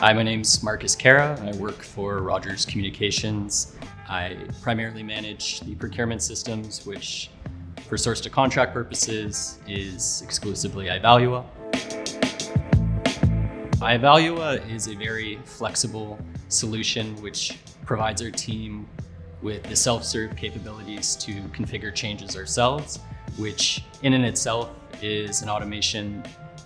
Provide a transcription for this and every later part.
Hi, my name's Marcus Cara. I work for Rogers Communications. I primarily manage the procurement systems, which for source to contract purposes is exclusively Ivalua. Ivalua is a very flexible solution which provides our team with the self-serve capabilities to configure changes ourselves, which in and itself is an automation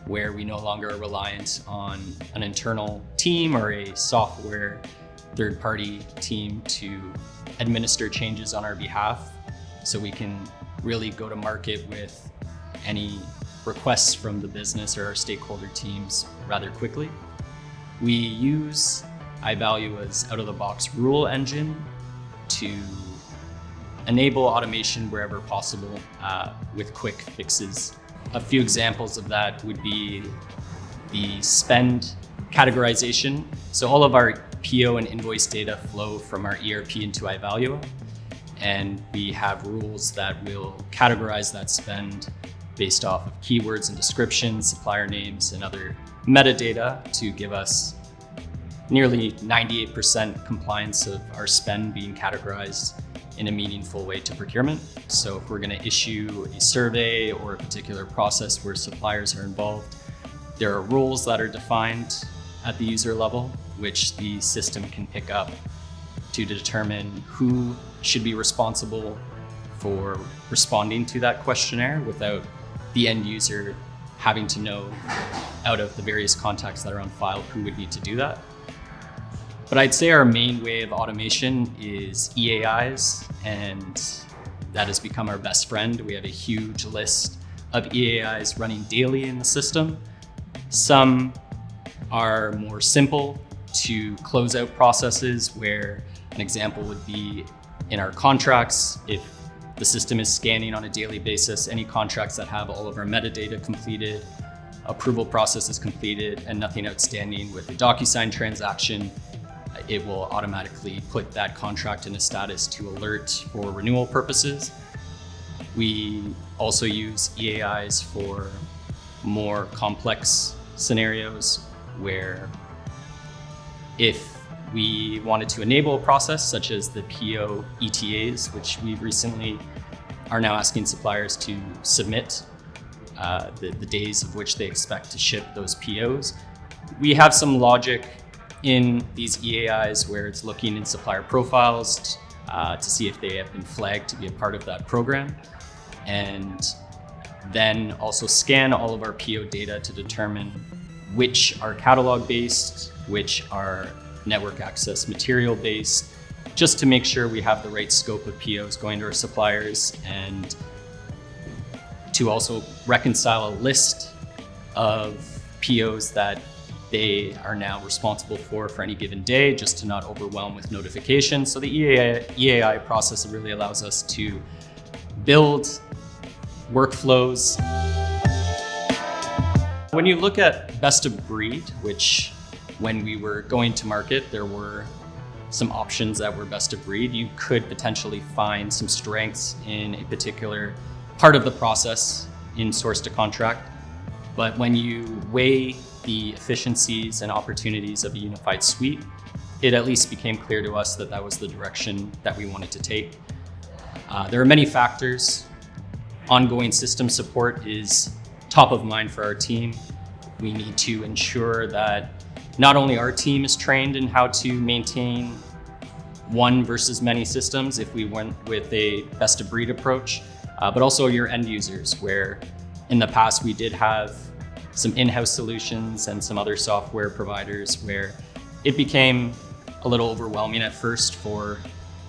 where we no longer are reliant on an internal team or a software third-party team to administer changes on our behalf. So we can really go to market with any requests from the business or our stakeholder teams rather quickly. We use Ivalua's out-of-the-box rule engine to enable automation wherever possible with quick fixes. A few examples of that would be the spend categorization. So all of our PO and invoice data flow from our ERP into Ivalua, and we have rules that will categorize that spend based off of keywords and descriptions, supplier names, and other metadata to give us nearly 98% compliance of our spend being categorized in a meaningful way to procurement. So if we're going to issue a survey or a particular process where suppliers are involved, there are rules that are defined at the user level, which the system can pick up to determine who should be responsible for responding to that questionnaire without the end user having to know out of the various contacts that are on file who would need to do that. But I'd say our main way of automation is EAIs, and that has become our best friend. We have a huge list of EAIs running daily in the system. Some are more simple to close out processes, where an example would be in our contracts. If the system is scanning on a daily basis any contracts that have all of our metadata completed, approval process is completed, and nothing outstanding with a DocuSign transaction, it will automatically put that contract in a status to alert for renewal purposes. We also use EAIs for more complex scenarios where if we wanted to enable a process such as the PO ETAs, which we recently are now asking suppliers to submit the days of which they expect to ship those POs. We have some logic in these EAIs where it's looking in supplier profiles to see if they have been flagged to be a part of that program, and then also scan all of our PO data to determine which are catalog based, which are network access material based, just to make sure we have the right scope of POs going to our suppliers, and to also reconcile a list of POs that they are now responsible for any given day, just to not overwhelm with notifications. So the EAI process really allows us to build workflows. When you look at best of breed, which when we were going to market, there were some options that were best of breed, you could potentially find some strengths in a particular part of the process in source to contract. But when you weigh the efficiencies and opportunities of a unified suite, it at least became clear to us that that was the direction that we wanted to take. There are many factors. Ongoing system support is top of mind for our team. We need to ensure that not only our team is trained in how to maintain one versus many systems if we went with a best of breed approach, but also your end users, where in the past we did have some in-house solutions and some other software providers where it became a little overwhelming at first for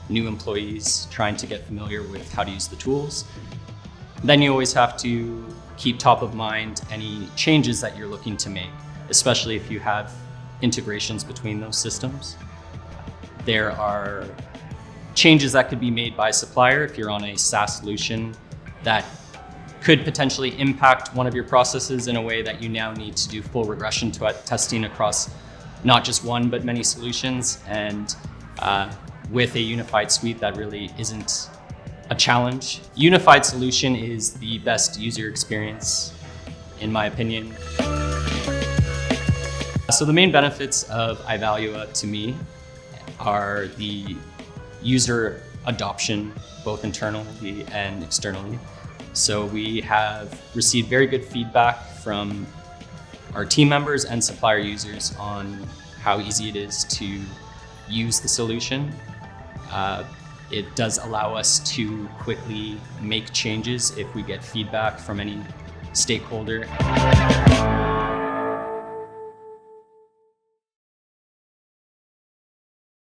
new employees trying to get familiar with how to use the tools. Then you always have to keep top of mind any changes that you're looking to make, especially if you have integrations between those systems. There are changes that could be made by supplier if you're on a SaaS solution that could potentially impact one of your processes in a way that you now need to do full regression testing across not just one, but many solutions. And with a unified suite, that really isn't a challenge. Unified solution is the best user experience, in my opinion. So the main benefits of Ivalua to me are the user adoption, both internally and externally. So we have received very good feedback from our team members and supplier users on how easy it is to use the solution. It does allow us to quickly make changes if we get feedback from any stakeholder.